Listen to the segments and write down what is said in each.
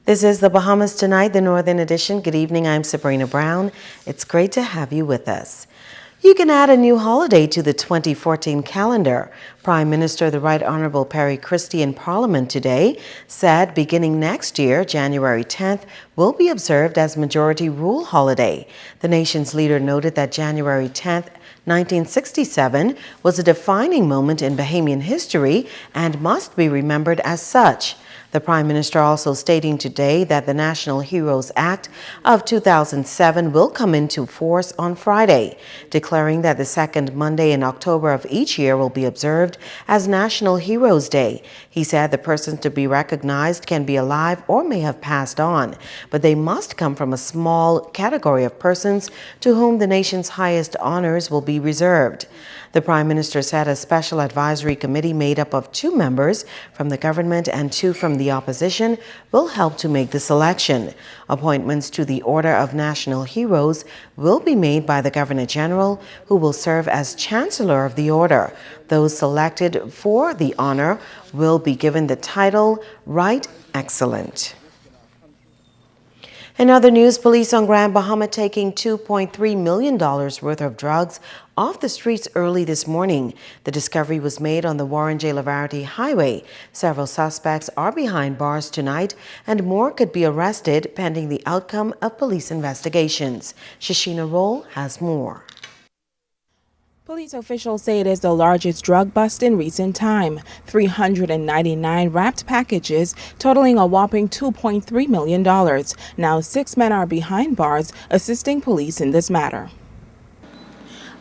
This is the Bahamas Tonight, the Northern Edition. Good evening, I'm Sabrina Brown. It's great to have you with us. You can add a new holiday to the 2014 calendar. Prime Minister the Right Honorable Perry Christie in Parliament today said beginning next year, January 10th, will be observed as Majority Rule holiday. The nation's leader noted that January 10th, 1967 was a defining moment in Bahamian history and must be remembered as such. The Prime Minister also stating today that the National Heroes Act of 2007 will come into force on Friday, declaring that the second Monday in October of each year will be observed as National Heroes Day. He said the persons to be recognized can be alive or may have passed on, but they must come from a small category of persons to whom the nation's highest honors will be reserved. The Prime Minister said a special advisory committee made up of 2 members from the government and 2 from the opposition will help to make the selection. Appointments to the Order of National Heroes will be made by the Governor General, who will serve as Chancellor of the Order. Those selected for the honor will be given the title Right Excellent. In other news, police on Grand Bahama taking $2.3 million worth of drugs off the streets early this morning. The discovery was made on the Warren J. Lavarity Highway. Several suspects are behind bars tonight, and more could be arrested pending the outcome of police investigations. Shashina Roll has more. Police officials say it is the largest drug bust in recent time. 399 wrapped packages totaling a whopping $2.3 million. Now 6 men are behind bars assisting police in this matter.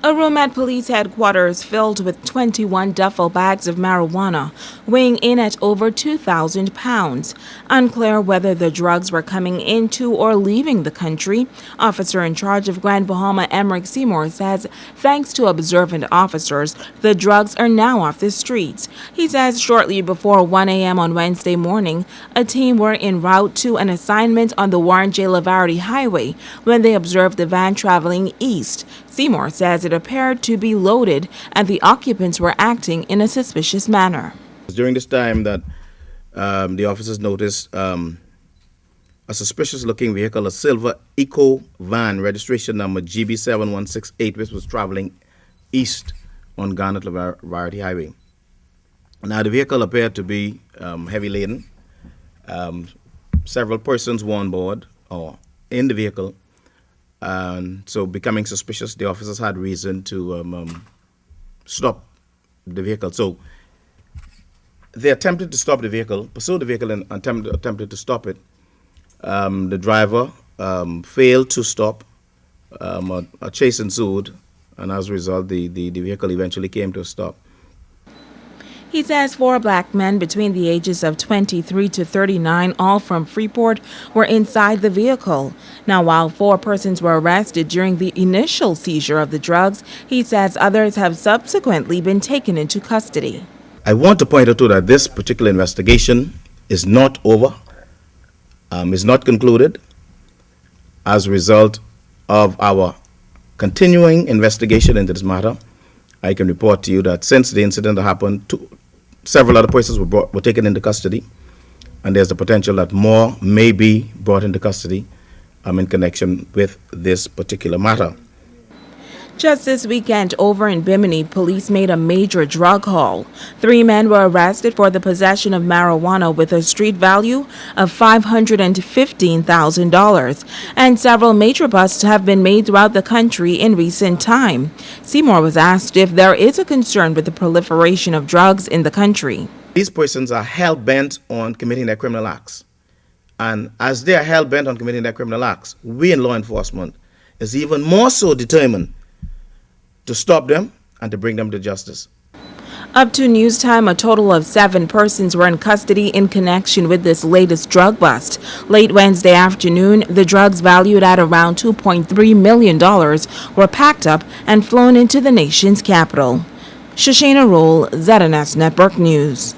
A room at police headquarters filled with 21 duffel bags of marijuana, weighing in at over 2,000 pounds. Unclear whether the drugs were coming into or leaving the country. Officer in charge of Grand Bahama, Emerick Seymour, says thanks to observant officers, the drugs are now off the streets. He says shortly before 1 a.m. on Wednesday morning, a team were en route to an assignment on the Warren J. Lavarity Highway when they observed the van traveling east. Seymour says it appeared to be loaded and the occupants were acting in a suspicious manner. During this time that the officers noticed a suspicious-looking vehicle, a silver Eco van, registration number GB7168, which was traveling east on Garnet Lavarity Highway. Now, the vehicle appeared to be heavy laden. Several persons were on board or in the vehicle. And so, becoming suspicious, the officers had reason to stop the vehicle. So, they attempted to stop the vehicle, pursued the vehicle, and attempted to stop it. The driver failed to stop. A chase ensued, and as a result, the vehicle eventually came to a stop. He says 4 black men between the ages of 23 to 39, all from Freeport, were inside the vehicle. Now, while 4 persons were arrested during the initial seizure of the drugs, he says others have subsequently been taken into custody. I want to point out too that this particular investigation is not over, is not concluded. As a result of our continuing investigation into this matter, I can report to you that since the incident happened, several other persons were taken into custody, and there's the potential that more may be brought into custody in connection with this particular matter. Just this weekend, over in Bimini, police made a major drug haul. 3 men were arrested for the possession of marijuana with a street value of $515,000. And several major busts have been made throughout the country in recent time. Seymour was asked if there is a concern with the proliferation of drugs in the country. These persons are hell-bent on committing their criminal acts. And as they are hell-bent on committing their criminal acts, we in law enforcement is even more so determined to stop them and to bring them to justice. Up to news time, a total of 7 persons were in custody in connection with this latest drug bust. Late Wednesday afternoon, the drugs valued at around $2.3 million were packed up and flown into the nation's capital. Shashina Roll, ZNS Network News.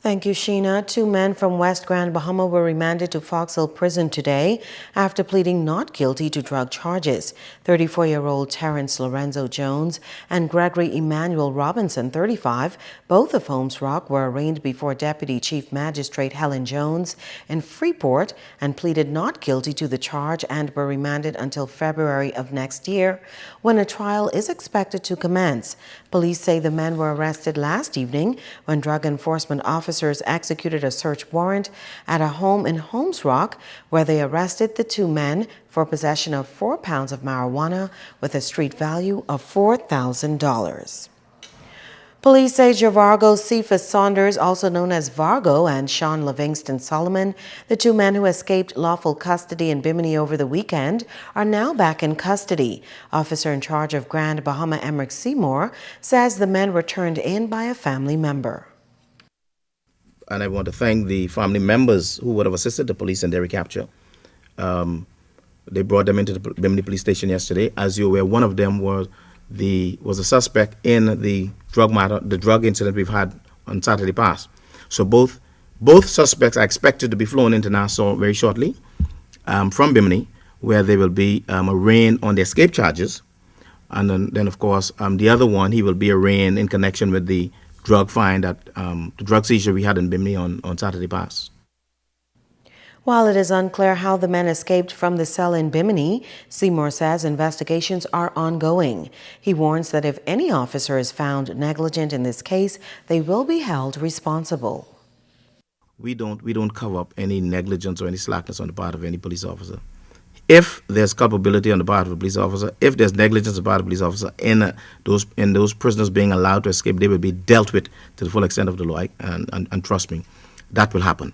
Thank you, Sheena. 2 men from West Grand Bahama were remanded to Fox Hill Prison today after pleading not guilty to drug charges. 34-year-old Terrence Lorenzo Jones and Gregory Emmanuel Robinson, 35, both of Holmes Rock, were arraigned before Deputy Chief Magistrate Helen Jones in Freeport and pleaded not guilty to the charge and were remanded until February of next year, when a trial is expected to commence. Police say the men were arrested last evening when drug enforcement officers executed a search warrant at a home in Holmes Rock, where they arrested the 2 men for possession of 4 pounds of marijuana with a street value of $4,000. Police say Javargo Cephas Saunders, also known as Vargo, and Sean Livingston Solomon, the 2 men who escaped lawful custody in Bimini over the weekend, are now back in custody. Officer in charge of Grand Bahama Emmerich Seymour says the men were turned in by a family member. And I want to thank the family members who would have assisted the police in their recapture. They brought them into the Bimini police station yesterday. As you're aware, one of them was a suspect in the drug incident we've had on Saturday past. So both suspects are expected to be flown into Nassau very shortly from Bimini, where they will be arraigned on the escape charges. And then of course, the other one, he will be arraigned in connection with the drug find that the drug seizure we had in Bimini on Saturday past. While it is unclear how the men escaped from the cell in Bimini, Seymour says investigations are ongoing. He warns that if any officer is found negligent in this case, they will be held responsible. We don't cover up any negligence or any slackness on the part of any police officer. If there's culpability on the part of a police officer, if there's negligence on the part of a police officer in those prisoners being allowed to escape, they will be dealt with to the full extent of the law. And trust me, that will happen.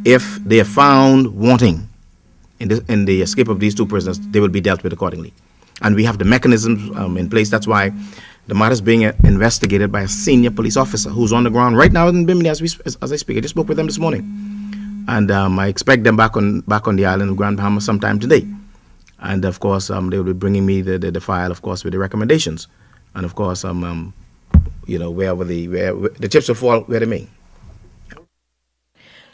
If they are found wanting in the escape of these 2 prisoners, they will be dealt with accordingly. And we have the mechanisms in place. That's why the matter is being investigated by a senior police officer who's on the ground right now in Bimini as I speak. I just spoke with them this morning. And I expect them back on the island of Grand Bahama sometime today. And of course, they will be bringing me the file, of course, with the recommendations. And of course, wherever the chips will fall where they may.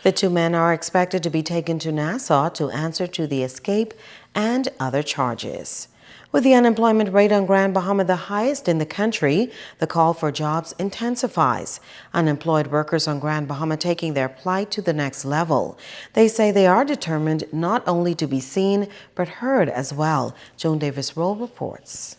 The 2 men are expected to be taken to Nassau to answer to the escape and other charges. With the unemployment rate on Grand Bahama the highest in the country, the call for jobs intensifies. Unemployed workers on Grand Bahama taking their plight to the next level. They say they are determined not only to be seen, but heard as well. Joan Davis-Roll reports.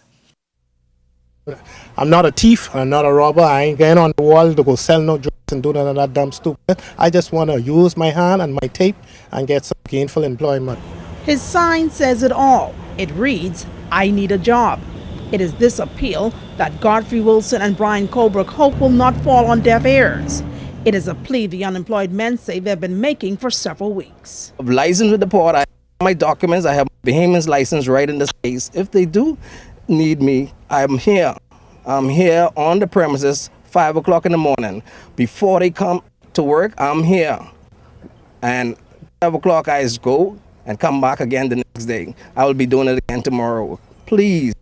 I'm not a thief, I'm not a robber, I ain't getting on the wall to go sell no drugs and do none of that dumb stupid. I just want to use my hand and my tape and get some gainful employment. His sign says it all. It reads, "I need a job." It is this appeal that Godfrey Wilson and Brian Colbrook hope will not fall on deaf ears. It is a plea the unemployed men say they've been making for several weeks. I'm licensed with the port. I have my documents. I have Bahamas license right in the States. If they do need me, I'm here. I'm here on the premises 5 o'clock in the morning. Before they come to work, I'm here. And 5 o'clock I just go and come back again the next day. I will be doing it again tomorrow. Please,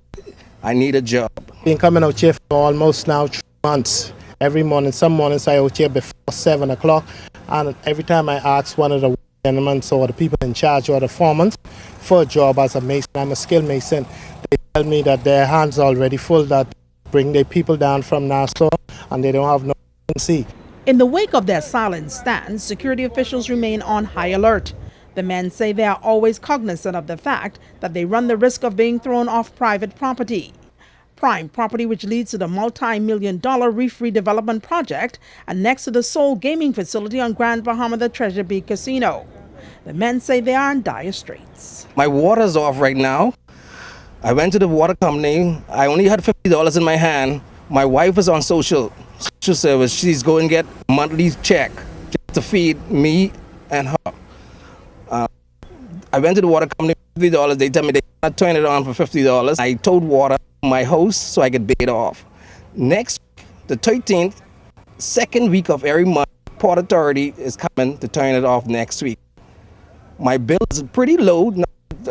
I need a job. Been coming out here for almost now 3 months. Every morning, some mornings I out here before 7 o'clock. And every time I ask one of the gentlemen or the people in charge or the foremen for a job as a mason, I'm a skilled mason, they tell me that their hands are already full, that bring their people down from Nassau and they don't have no vacancy. In the wake of their silent stand, security officials remain on high alert. The men say they are always cognizant of the fact that they run the risk of being thrown off private property. Prime property which leads to the multi-million-dollar reef redevelopment project and next to the sole gaming facility on Grand Bahama, the Treasure Bay Casino. The men say they are in dire straits. My water's off right now. I went to the water company. I only had $50 in my hand. My wife is on social service. She's going to get a monthly check just to feed me and her. I went to the water company for $50. They tell me they cannot turn it on for $50. I told water my host so I could pay it off. Next, the 13th, second week of every month, Port Authority is coming to turn it off next week. My bill is pretty low.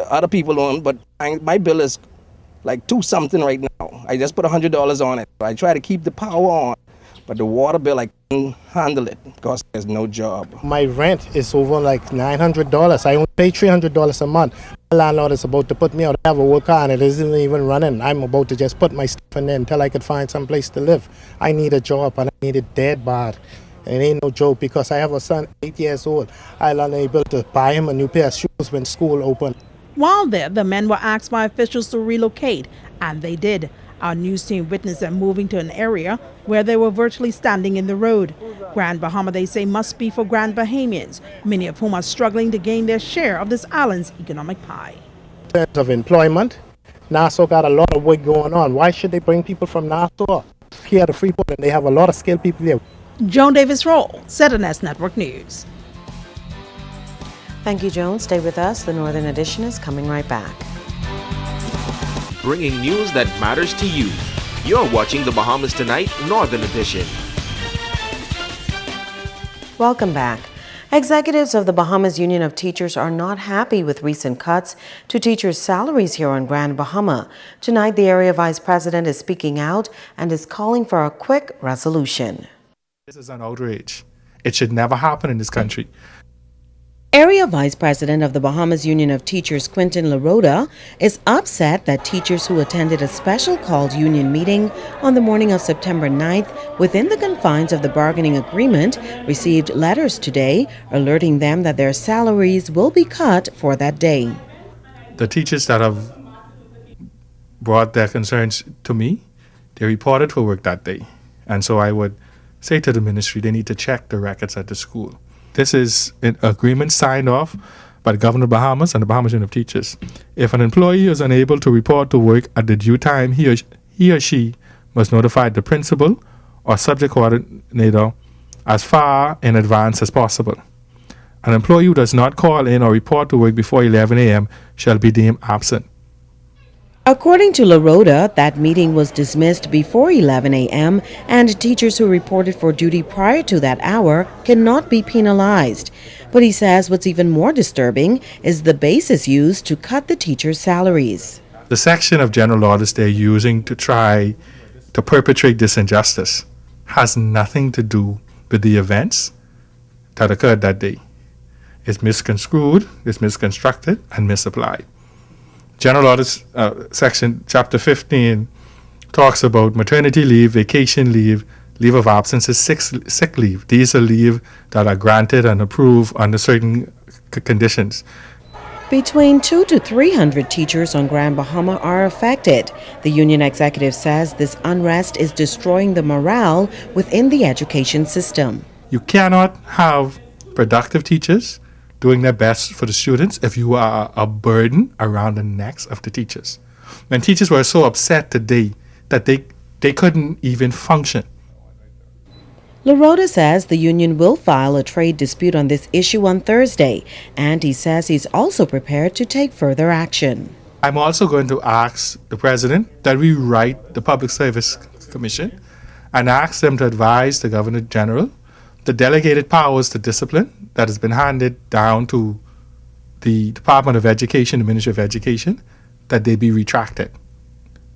Other people don't, but my bill is like $2 something right now. I just put $100 on it. I try to keep the power on, but the water bill, like couldn't handle it because there's no job. My rent is over like $900. I only pay $300 a month. My landlord is about to put me out. I have a work car and it isn't even running. I'm about to just put my stuff in there until I could find some place to live. I need a job and I need it dead bad. And it ain't no joke because I have a son, 8 years old. I'm unable to buy him a new pair of shoes when school opened. While there, the men were asked by officials to relocate, and they did. Our news team witnessed them moving to an area where they were virtually standing in the road. Grand Bahama, they say, must be for Grand Bahamians, many of whom are struggling to gain their share of this island's economic pie. In terms of employment, Nassau got a lot of work going on. Why should they bring people from Nassau here to Freeport? And they have a lot of skilled people here. Joan Davis Roll, ZNS Network News. Thank you, Joan. Stay with us. The Northern Edition is coming right back. Bringing news that matters to you. You're watching the Bahamas Tonight Northern Edition. Welcome back. Executives of the Bahamas Union of Teachers are not happy with recent cuts to teachers' salaries here on Grand Bahama. Tonight, the area vice president is speaking out and is calling for a quick resolution. This is an outrage. It should never happen in this country. Area Vice President of the Bahamas Union of Teachers, Quintin LaRoda, is upset that teachers who attended a special called union meeting on the morning of September 9th within the confines of the bargaining agreement received letters today alerting them that their salaries will be cut for that day. The teachers that have brought their concerns to me, they reported for work that day. And so I would say to the ministry, they need to check the records at the school. This is an agreement signed off by the Governor of Bahamas and the Bahamas Union of Teachers. If an employee is unable to report to work at the due time, he or she must notify the principal or subject coordinator as far in advance as possible. An employee who does not call in or report to work before 11 a.m. shall be deemed absent. According to LaRoda, that meeting was dismissed before 11 a.m. and teachers who reported for duty prior to that hour cannot be penalized. But he says what's even more disturbing is the basis used to cut the teachers' salaries. The section of general orders they're using to try to perpetrate this injustice has nothing to do with the events that occurred that day. It's misconstrued, it's misconstructed, and misapplied. General Orders section chapter 15 talks about maternity leave, vacation leave, leave of absence, sick leave. These are leave that are granted and approved under certain conditions. Between 200 to 300 teachers on Grand Bahama are affected. The union executive says this unrest is destroying the morale within the education system. You cannot have productive teachers doing their best for the students if you are a burden around the necks of the teachers. When teachers were so upset today that they couldn't even function. LaRoda says the union will file a trade dispute on this issue on Thursday, and he says he's also prepared to take further action. I'm also going to ask the president that we write the Public Service Commission and ask them to advise the Governor General the delegated powers to discipline that has been handed down to the Department of Education, the Ministry of Education, that they be retracted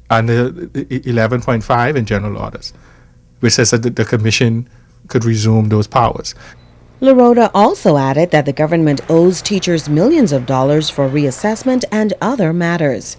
under 11.5 in General Orders, which says that the Commission could resume those powers. LaRoda also added that the government owes teachers millions of dollars for reassessment and other matters.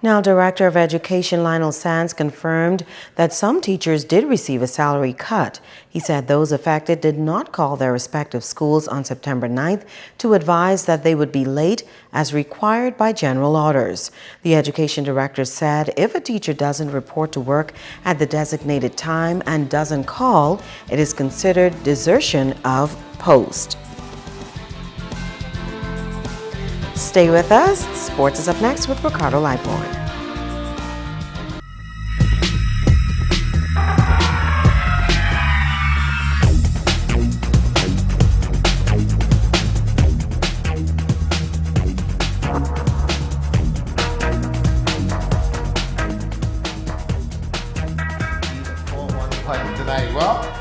Now, Director of Education Lionel Sands confirmed that some teachers did receive a salary cut. He said those affected did not call their respective schools on September 9th to advise that they would be late as required by general orders. The education director said if a teacher doesn't report to work at the designated time and doesn't call, it is considered desertion of post. Stay with us. Sports is up next with Ricardo Lightborn.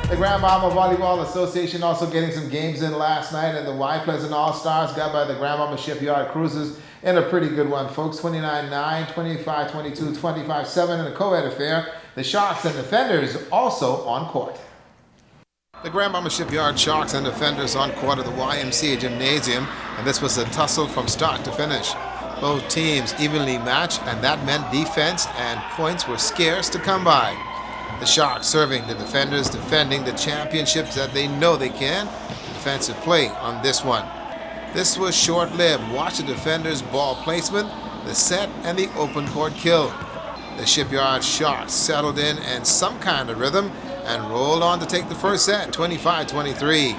The Grand Bahama Volleyball Association also getting some games in last night, and the Y Pleasant All-Stars got by the Grand Bahama Shipyard Cruisers in a pretty good one, folks. 29-9, 25-22, 25-7 in a co-ed affair. The Sharks and defenders also on court. The Grand Bahama Shipyard Sharks and defenders on court at the YMCA Gymnasium, and this was a tussle from start to finish. Both teams evenly matched, and that meant defense and points were scarce to come by. The Sharks serving, the defenders defending the championships that they know they can. Defensive play on this one. This was short-lived. Watch the defenders' ball placement, the set, and the open court kill. The Shipyard Sharks settled in some kind of rhythm and rolled on to take the first set, 25-23.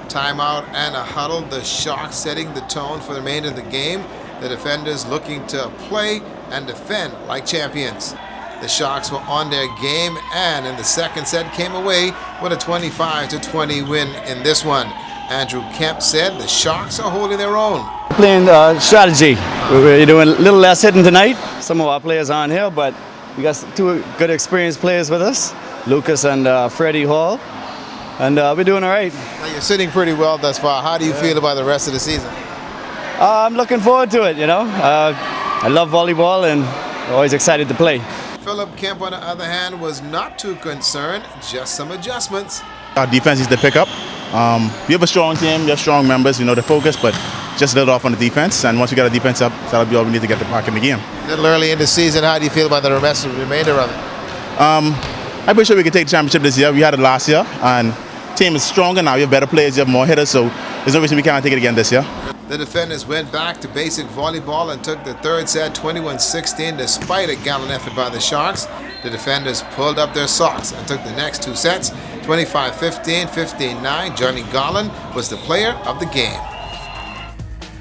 Timeout and a huddle. The Sharks setting the tone for the remainder of the game. The defenders looking to play and defend like champions. The Sharks were on their game and in the second set came away with a 25-20 win in this one. Andrew Kemp said the Sharks are holding their own. Playing strategy. We're doing a little less hitting tonight. Some of our players aren't here, but we got two good experienced players with us, Lucas and Freddie Hall, and we're doing all right. Now you're sitting pretty well thus far. How do you feel about the rest of the season? I'm looking forward to it, you know. I love volleyball and always excited to play. Philip Kemp, on the other hand, was not too concerned, just some adjustments. Our defense is to pick up. We have a strong team, we have strong members, they're focused, but just a little off on the defense. And once we get our defense up, that'll be all we need to get back in the game. A little early in the season, how do you feel about the remainder of it? I'm pretty sure we can take the championship this year. We had it last year, and the team is stronger now. We have better players, we have more hitters, so there's no reason we can't take it again this year. The defenders went back to basic volleyball and took the third set 21-16 despite a gallant effort by the Sharks. The defenders pulled up their socks and took the next two sets 25-15, 15-9. Johnny Garland was the player of the game.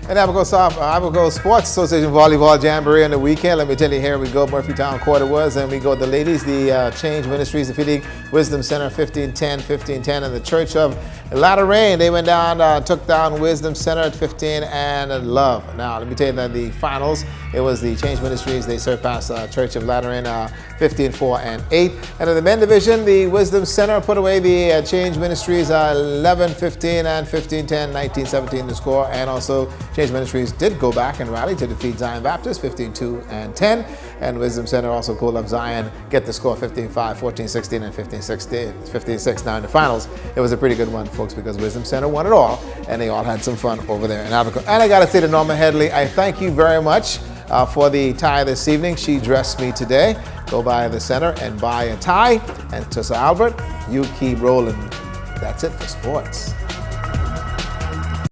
And Abaco Sports Association Volleyball Jamboree on the weekend. Let me tell you, here we go, Murphytown Court it was, and we go the ladies, the Change Ministries defeating Wisdom Center 15-10, 15-10, and the Church of Latter-Rain. They went down, took down Wisdom Center at 15 and love. Now, let me tell you that the finals, it was the Change Ministries. They surpassed Church of Latter-Rain 15-4 and 8. And in the men division, the Wisdom Center put away the Change Ministries 11-15 and 15-10, 19-17 the score, and also Change Ministries did go back and rally to defeat Zion Baptist 15-2 and 10, and Wisdom Center also called up Zion, get the score 15-5, 14-16, and 15-6. Now in the finals, it was a pretty good one, folks, because Wisdom Center won it all, and they all had some fun over there in Abaco. And I got to say to Norma Headley, I thank you very much for the tie this evening. She dressed me today. Go by the center and buy a tie. And Tussa Albert, you keep rolling. That's it for sports.